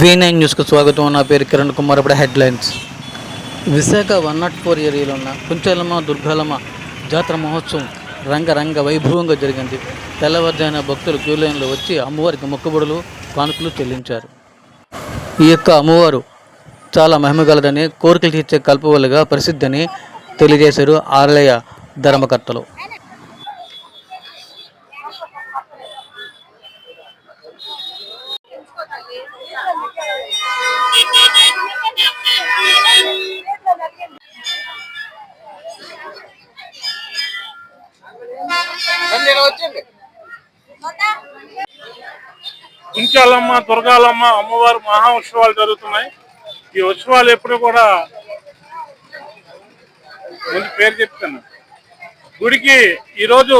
V9 న్యూస్కు స్వాగతం. నా పేరు కిరణ్ కుమార్. ఇప్పుడు హెడ్లైన్స్. విశాఖ 104 ఏరియాలో ఉన్న కుంచాలమ్మ దుర్గాలమ్మ జాతర మహోత్సవం రంగరంగ వైభవంగా జరిగింది. తెల్లవారుజామున భక్తులు క్యూ లైన్లో వచ్చి అమ్మవారికి మొక్కుబడులు కానుకలు చెల్లించారు. ఈ యొక్క అమ్మవారు చాలా మహిమగలదని, కోరికలు తీర్చే కల్పవల్లిగా ప్రసిద్ధిని తెలియజేశారు ఆలయ ధర్మకర్తలు. కుంచాలమ్మ దుర్గాలమ్మ అమ్మవారు మహా ఉత్సవాలు జరుగుతున్నాయి. ఈ ఉత్సవాలు ఎప్పుడు కూడా ముందు పేరు చెప్తాను. గుడికి ఈరోజు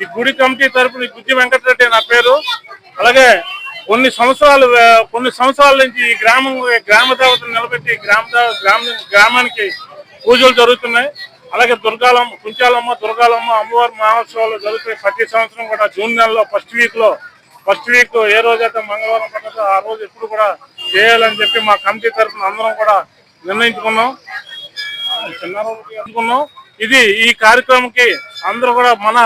ఈ గుడి కమిటీ తరపున గుజ్జి వెంకటరెడ్డి నా పేరు. అలాగే కొన్ని సంవత్సరాల నుంచి ఈ గ్రామ దేవతను నిలబెట్టి గ్రామానికి పూజలు జరుగుతున్నాయి. అలాగే కుంచాలమ్మ దుర్గాలమ్మ అమ్మవారి మహోత్సవాలు జరుగుతాయి. ప్రతి సంవత్సరం కూడా జూన్ నెలలో ఫస్ట్ వీక్ ఏ రోజైతే మంగళవారం పడుతుందో ఆ రోజు ఎప్పుడు కూడా చేయాలని చెప్పి మా కమిటీ తరఫున అందరం కూడా నిర్ణయించుకున్నాం. ఇది ఈ కార్యక్రమంకి అందరూ కూడా మన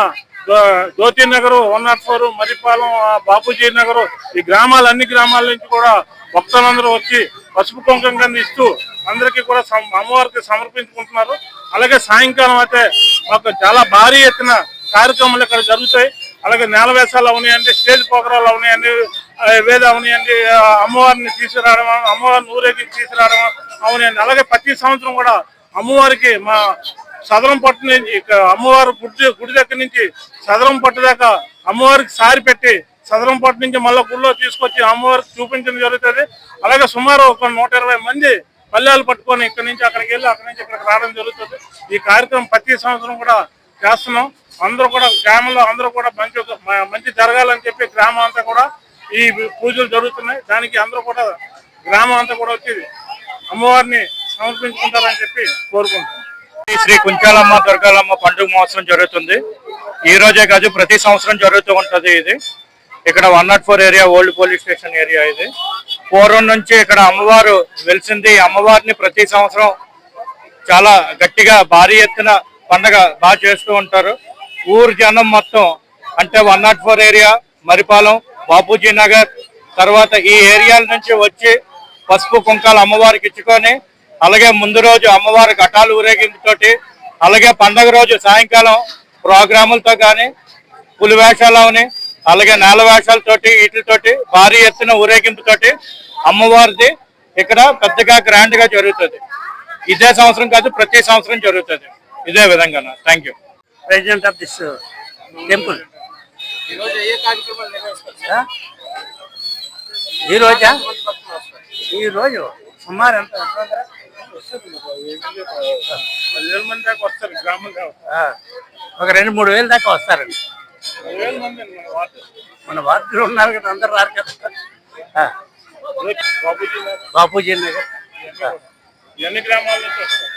జ్యోతి నగర్ 104 మరిపాలెం బాపూజీ నగర్ ఈ అన్ని గ్రామాల నుంచి కూడా భక్తులందరూ వచ్చి పసుపు కుంకుమ ఇస్తూ అందరికీ కూడా అమ్మవారికి సమర్పించుకుంటున్నారు. అలాగే సాయంకాలం అయితే మాకు చాలా భారీ ఎత్తున కార్యక్రమాలు ఇక్కడ జరుగుతాయి. అలాగే నేల వేసాలు అవనాయండి, స్టేజ్ ప్రోగ్రాలు అవనాయండి, వేద అవనాయండి, అమ్మవారిని తీసుకురావడం, అమ్మవారిని ఊరేగి తీసుకురావడం అవనాయండి. అలాగే ప్రతి సంవత్సరం కూడా అమ్మవారికి మా సదరం పట్టు నుంచి అమ్మవారి గుడి దగ్గర నుంచి సదరం పట్టు దాకా అమ్మవారికి సారి పెట్టి సదరం పట్టు నుంచి మళ్ళీ గుడిలో తీసుకొచ్చి అమ్మవారికి చూపించడం జరుగుతుంది. అలాగే సుమారు ఒక 120 మంది పల్లెలు పట్టుకొని ఇక్కడి నుంచి అక్కడికి వెళ్ళి అక్కడి నుంచి ఇక్కడికి రావడం జరుగుతుంది. ఈ కార్యక్రమం ప్రతి సంవత్సరం కూడా చేస్తున్నాం. అందరూ కూడా గ్రామంలో అందరూ కూడా మంచి జరగాలని చెప్పి గ్రామం అంతా కూడా ఈ పూజలు జరుగుతున్నాయి. దానికి అందరూ కూడా గ్రామం అంతా కూడా వచ్చి అమ్మవారిని సమర్పించుకుంటారని చెప్పి కోరుకుంటున్నాం. శ్రీ కుంచాలమ్మ దుర్గాలమ్మ పండుగ మహోత్సవం జరుగుతుంది. ఈ రోజే కాదు, ప్రతి సంవత్సరం జరుగుతూ ఉంటది. ఇది ఇక్కడ 104 area old police station area. ఇది పూర్వం నుంచి ఇక్కడ అమ్మవారు వెలిసింది. అమ్మవారిని ప్రతి సంవత్సరం చాలా గట్టిగా భారీ ఎత్తున పండగ బాగా చేస్తూ ఉంటారు. ఊరు జనం మొత్తం అంటే 104 ఏరియా, మరిపాలెం, బాపూజీ నగర్, తర్వాత ఈ ఏరియాల నుంచి వచ్చి పసుపు కుంకాలు అమ్మవారికి ఇచ్చుకొని, అలాగే ముందు రోజు అమ్మవారి ఘటాలు ఊరేగింపుతోటి, అలాగే పండగ రోజు సాయంకాలం ప్రోగ్రాములతో కానీ పులి వేషాలని అలాగే నేల వేషాలతోటి వీటితోటి భారీ ఎత్తున ఊరేగింపుతోటి అమ్మవారిది ఇక్కడ పెద్దగా గ్రాండ్ గా జరుగుతుంది. ఇదే సంవత్సరం కాదు, ప్రతి సంవత్సరం జరుగుతుంది ఇదే విధంగా. Thank you. President of this temple. ఈరోజు సుమారు ఎంత 10,000 మంది దాకా వస్తారు. గ్రామం ఒక 2-3 వేలు దాకా వస్తారండి. 10,000 మంది మన వార్డులో ఉన్నారు కదా, అందరు రారు కదా. బాపూజీ నగర్ ఎన్ని గ్రామాల నుంచి వస్తారు?